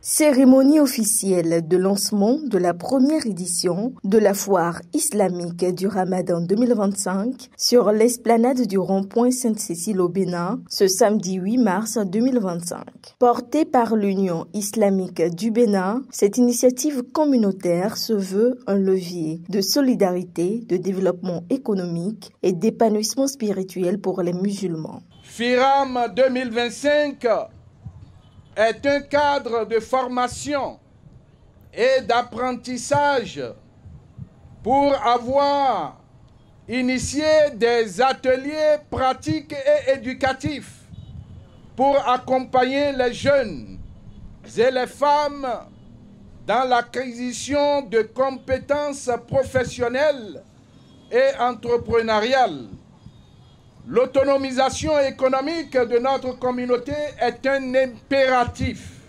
Cérémonie officielle de lancement de la première édition de la foire islamique du Ramadan 2025 sur l'esplanade du rond-point Sainte-Cécile au Bénin ce samedi 8 mars 2025. Portée par l'Union islamique du Bénin, cette initiative communautaire se veut un levier de solidarité, de développement économique et d'épanouissement spirituel pour les musulmans. FIRAM 2025 est un cadre de formation et d'apprentissage pour avoir initié des ateliers pratiques et éducatifs pour accompagner les jeunes et les femmes dans l'acquisition de compétences professionnelles et entrepreneuriales. L'autonomisation économique de notre communauté est un impératif.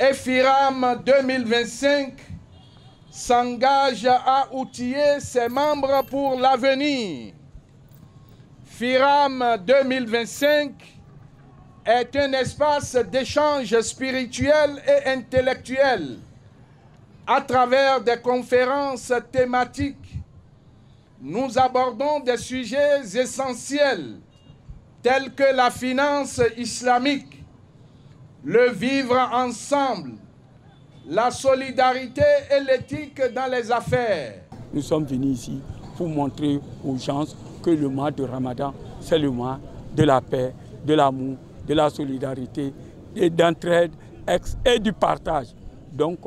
Et FIRAM 2025 s'engage à outiller ses membres pour l'avenir. FIRAM 2025 est un espace d'échange spirituel et intellectuel à travers des conférences thématiques. Nous abordons des sujets essentiels tels que la finance islamique, le vivre ensemble, la solidarité et l'éthique dans les affaires. Nous sommes venus ici pour montrer aux gens que le mois de Ramadan, c'est le mois de la paix, de l'amour, de la solidarité, et d'entraide et du partage. Donc,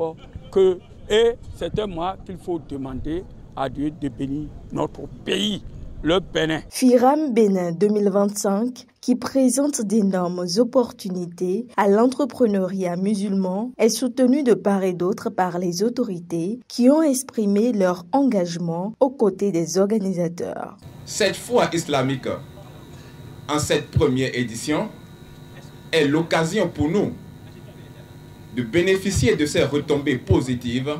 c'est un mois qu'il faut demander à Dieu de bénir notre pays, le Bénin. FIRAM Bénin 2025, qui présente d'énormes opportunités à l'entrepreneuriat musulman, est soutenu de part et d'autre par les autorités qui ont exprimé leur engagement aux côtés des organisateurs. Cette foire islamique, en cette première édition, est l'occasion pour nous de bénéficier de ces retombées positives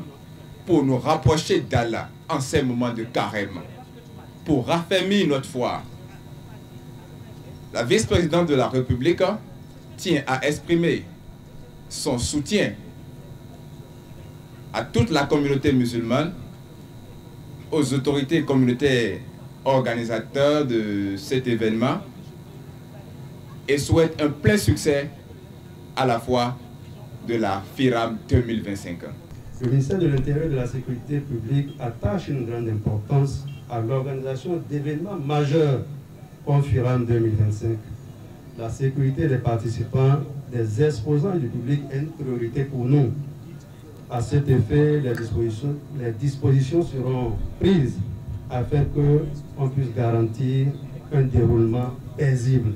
pour nous rapprocher d'Allah en ces moments de carême, pour raffermir notre foi. La vice-présidente de la République tient à exprimer son soutien à toute la communauté musulmane, aux autorités communautaires organisateurs de cet événement et souhaite un plein succès à la fois de la FIRAM 2025. Le ministère de l'Intérieur et de la Sécurité publique attache une grande importance à l'organisation d'événements majeurs comme FIRAM 2025. La sécurité des participants, des exposants et du public est une priorité pour nous. À cet effet, les dispositions seront prises afin qu'on puisse garantir un déroulement paisible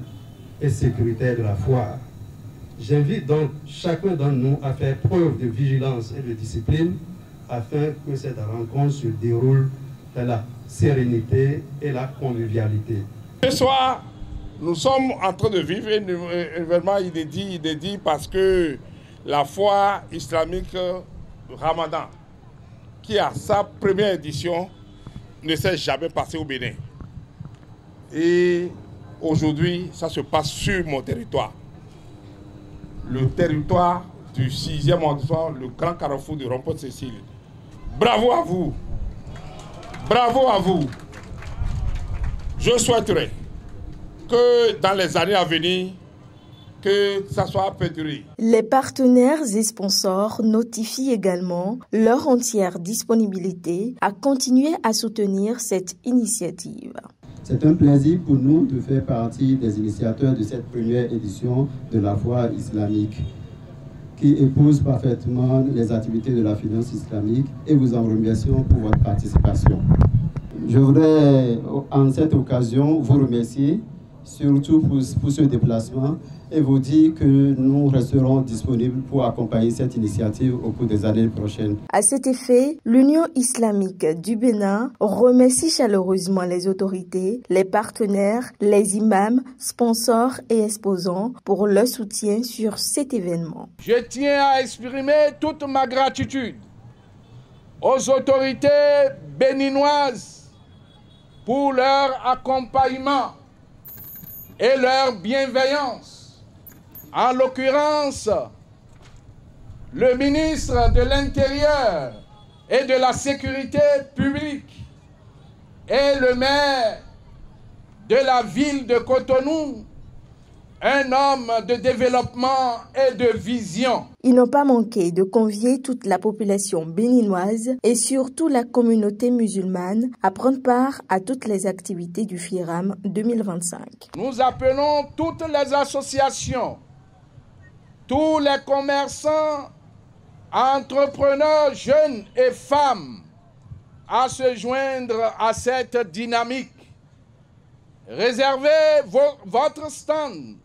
et sécuritaire de la foire. J'invite donc chacun d'entre nous à faire preuve de vigilance et de discipline afin que cette rencontre se déroule dans la sérénité et la convivialité. Ce soir, nous sommes en train de vivre un événement inédit parce que la foire islamique Ramadan, qui a sa première édition, ne s'est jamais passée au Bénin. Et aujourd'hui, ça se passe sur mon territoire. Le territoire du 6e arrondissement, le grand carrefour de rond-point Cécile. Bravo à vous. Bravo à vous. Je souhaiterais que dans les années à venir, que ça soit perduré. Les partenaires et sponsors notifient également leur entière disponibilité à continuer à soutenir cette initiative. C'est un plaisir pour nous de faire partie des initiateurs de cette première édition de la foire islamique qui épouse parfaitement les activités de la finance islamique et vous en remercions pour votre participation. Je voudrais en cette occasion vous remercier surtout pour ce déplacement et vous dire que nous resterons disponibles pour accompagner cette initiative au cours des années prochaines. À cet effet, l'Union islamique du Bénin remercie chaleureusement les autorités, les partenaires, les imams, sponsors et exposants pour leur soutien sur cet événement. Je tiens à exprimer toute ma gratitude aux autorités béninoises pour leur accompagnement et leur bienveillance. En l'occurrence, le ministre de l'Intérieur et de la Sécurité publique et le maire de la ville de Cotonou, un homme de développement et de vision. Ils n'ont pas manqué de convier toute la population béninoise et surtout la communauté musulmane à prendre part à toutes les activités du FIRAM 2025. Nous appelons toutes les associations, tous les commerçants, entrepreneurs jeunes et femmes à se joindre à cette dynamique. Réservez votre stand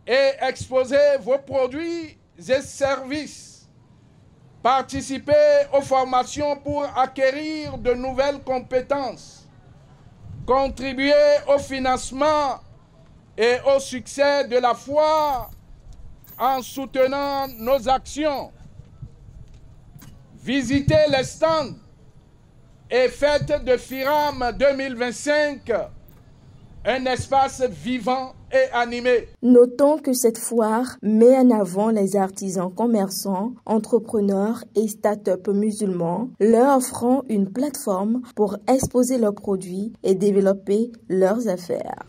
et exposez vos produits et services. Participez aux formations pour acquérir de nouvelles compétences. Contribuez au financement et au succès de la foire en soutenant nos actions. Visitez les stands et faites de FIRAM 2025 un espace vivant et animé. Notons que cette foire met en avant les artisans commerçants, entrepreneurs et start-up musulmans, leur offrant une plateforme pour exposer leurs produits et développer leurs affaires.